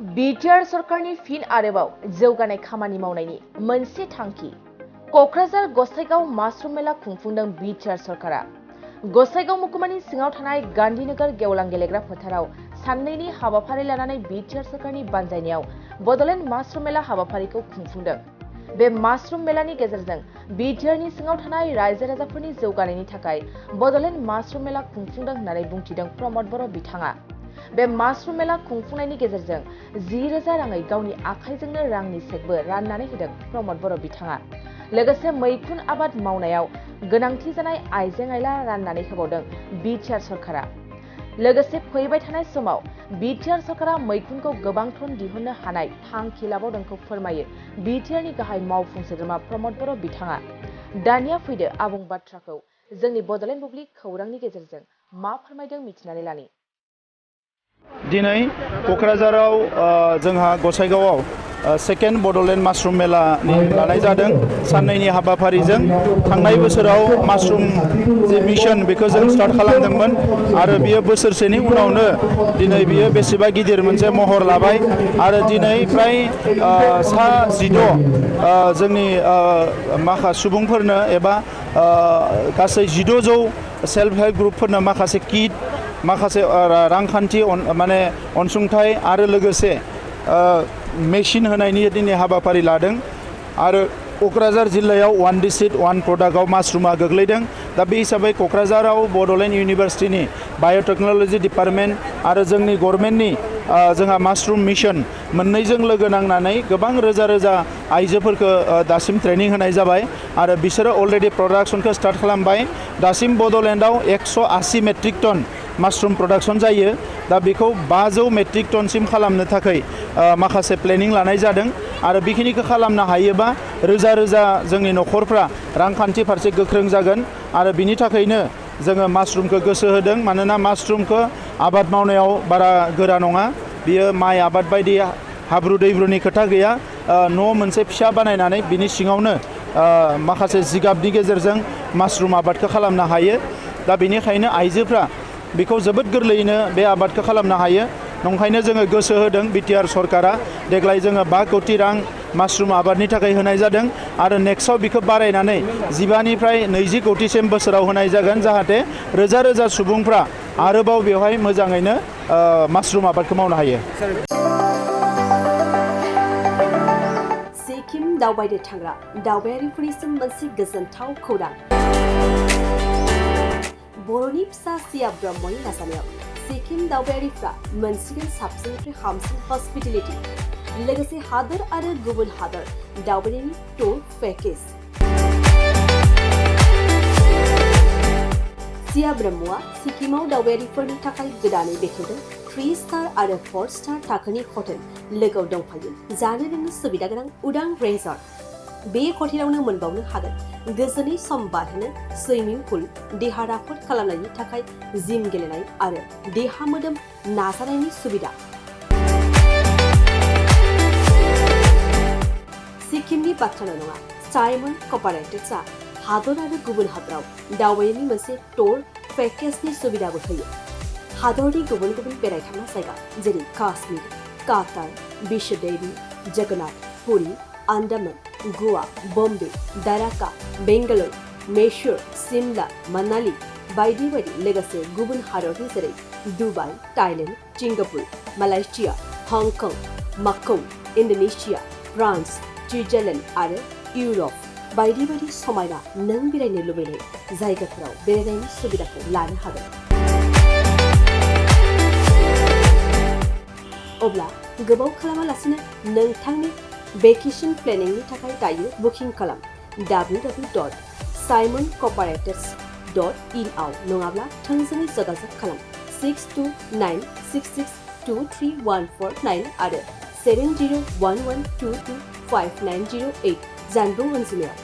BTR सरकारनि फिन आरोबाव जौगानाय खामानि मावनायनि मोनसे थांखि क'क्राझार गसाइगाव माशरुम मेला खुंफुंदों बिटिआर सरकारा। गसाइगाव महकुमानि सिङाव थानाय गान्धीनगर गेवलां गेलेग्रा फोथाराव साननैनि हाबाफारि लानानै बिटिआर सरकारनि बानजायनायाव बड'लेण्ड माशरुम मेला हाबाफारिखौ खुंफुंदों। बे माशरुम मेलानि गेजेरजों बिटिआरनि सिङाव थानाय रायजो राजाफोरनि जौगानायनि थाखाय बड'लेण्ड माशरुम मेला खुंफुंदों होननानै बुंथिदों प्रमद बर' बिथाङा। बे माशरुम मेला खुंफुंनायनि गेजेरजों 10,000 राङै गावनि आखाइजोंनो रांनि चेकबो राननानै होदों प्रमद बर' बिथाङा। लोगोसे मैखुन आबाद मावनायाव गोनांथि जानाय आइजें आइला राननानै होबावदों बिटिआर सरकारा। लोगोसे फैबाय थानाय समाव बिटिआर सरकारा मैखुनखौ गोबां टन दिहुननो हानाय थांखि लाबावदोंखौ फोरमायो बिटिआरनि गाहाय मावफुं सोद्रोमा प्रमद बर' बिथाङा। दानिया फैदो आबुं बाथ्राखौ जोंनि बड'लेण्ड बुब्लि खौरांनि गेजेरजों मा फोरमायदों मिथिनानै लानि। दिनै क'क्राझाराव जोंहा गसाइगावआव सेकेन्ड बड'लेण्ड माशरुम मेला लानाय जादों साननैनि हाबाफारिजों। थांनाय बोसोराव माशरुम जे मिशन बेखौ जों स्टार्ट खालामदोंमोन आरो बियो बोसोरसेनि उनावनो दिनै बियो बेसेबा गिदिर मोनसे महर लाबाय आरो दिनै फ्राय सा 16 जोंनि माखासे सुबुंफोरनो एबा गासै 1600 सेल्फ हेल्प ग्रुपफोरनो माखासे किट माखासे रांखान्थि माने अनसुंथाइ आरो लोगोसे मेसिन होनायनि दिनै हाबाफारि लादों आरो क'क्राझार जिल्लायाव 1 डिस्ट्रिक्ट 1 प्रडाक्टआव माशरुमा गोग्लैदों। दा बे हिसाबै क'क्राझाराव बड'लेण्ड इउनिभार्सिटिनि बाय'टेक्न'लजि डिपार्टमेन्ट आरो जोंनि गभर्नमेन्टनि जोंहा माशरुम मिशन मोननैजों लोगो नांनानै गोबां रोजा रोजा आइजोफोरखौ दासिम ट्रेनिं होनाय जाबाय आरो बिसोरो अलरेडि प्रडाक्शनखौ स्टार्ट खालामबाय। दासिम बड'लेण्डआव 180 मेट्रिक टन माशरुम प्रडाक्शन जायो। दा बेखौ 500 मेट्रिक टनसिम खालामनो थाखाय माखासे प्लेनिं लानाय जादों आरो बेखिनिखौ खालामनो हायोबा रोजा रोजा जोंनि न'खरफ्रा रांखान्थि फारसे गोख्रों जागोन आरो बिनि थाखायनो जोङो माशरुमखौ गोसो होदों। मानोना माशरुमखौ आबाद मावनायाव बारा गोरा नङा, बियो माइ आबाद बायदि हाब्रु दैब्रुनि खोथा गैया। न' मोनसे फिसा बानायनानै बिनि सिङावनो माखासे जिगाबनि गेजेरजों माशरुम आबादखौ खालामनो हायो। दा बेनिखायनो आइजोफ्रा बेखौ जोबोद गोरलैयैनो बे आबादखौ खालामनो हायो। नंखायनो जोङो गोसो होदों बिटिआर सरकारा देग्लाय जोङो 5 कोटि रां माशरुम आबादनि थाखाय होनाय जादों आरो नेक्स्टआव बेखौ बारायनानै 15निफ्राय 20 कोटिसिम बोसोराव होनाय जागोन, जाहाथे रोजा रोजा सुबुंफ्रा आरोबाव बेवहाय मोजाङैनो माशरुम आबादखौ मावनो हायो। सिक्किम दावबायनो थांग्रा दावबायारिफोरनिसिम मोनसे गोजोनथाव खौरां। बर'नि फिसा सिया ब्रह्मनि नाजानायाव सिक्किम दावबायारिफ्रा मोनसिगोन साबसिननिफ्राय हामसिन हस्पिटेलिटी, लोगोसे हादोर आरो गुबुन हादोर दावबायनायनि टुर पेकेज। सिया ब्रह्मआ सिक्किमाव दावबायारिफोरनि थाखाय गोदानै बेखेवदों 3 स्टार आरो 4 स्टार थाखोनि हटेल, लोगोआव दंफायो जानो लोंनो सुबिदा गोनां उदां रेन्जर। बे हटेलावनो मोनबावनो हागोन गोजोनै सम बारहोनो सुइमिं पुल, देहा राफोद खालामनायनि थाखाय जिम गेलेनाय आरो देहा मोदोम नाजानायनि सुबिदा। सिक्किमनि बाथ्राल' नङा, साइमन कपारेटिव्सआ हादर आरो गुबुन हादराव दावबायनायनि मोनसे टुर पेकेजनि सुबिदाबो होयो। हादरनि गुबुन गुबुन बेरायथावना जायगा जेरै काश्मीर, कातार, विश्वदेवी, जगन्नाथ, पुरी, आन्डामान, गोवा, बम्बे, दाराका, बेंगालुरु, मैसूर, सिमला, मनाली बायदि बायदि, लोगोसे गुबुन हादरनि जेरै Dubai, Thailand, Singapore, Malaysia, Hong Kong, Macau, Indonesia, France, Switzerland आरो इउरप बायदि बायदि समायना नों बेरायनो लुबैनाय जायगाफोराव बेरायनायनि सुबिदाखौ लानो हागोन। अब्ला गोबाव खालामालासिनो नोंथांनि भेकेशन प्लेनिंनि थाखाय दायो बुकिं खालाम www.simoncooperates.in आव नङाब्ला थोंजोङै जगाजग खालाम 6296623149 आरो 7011225908 जानबुं अनजिमायाव।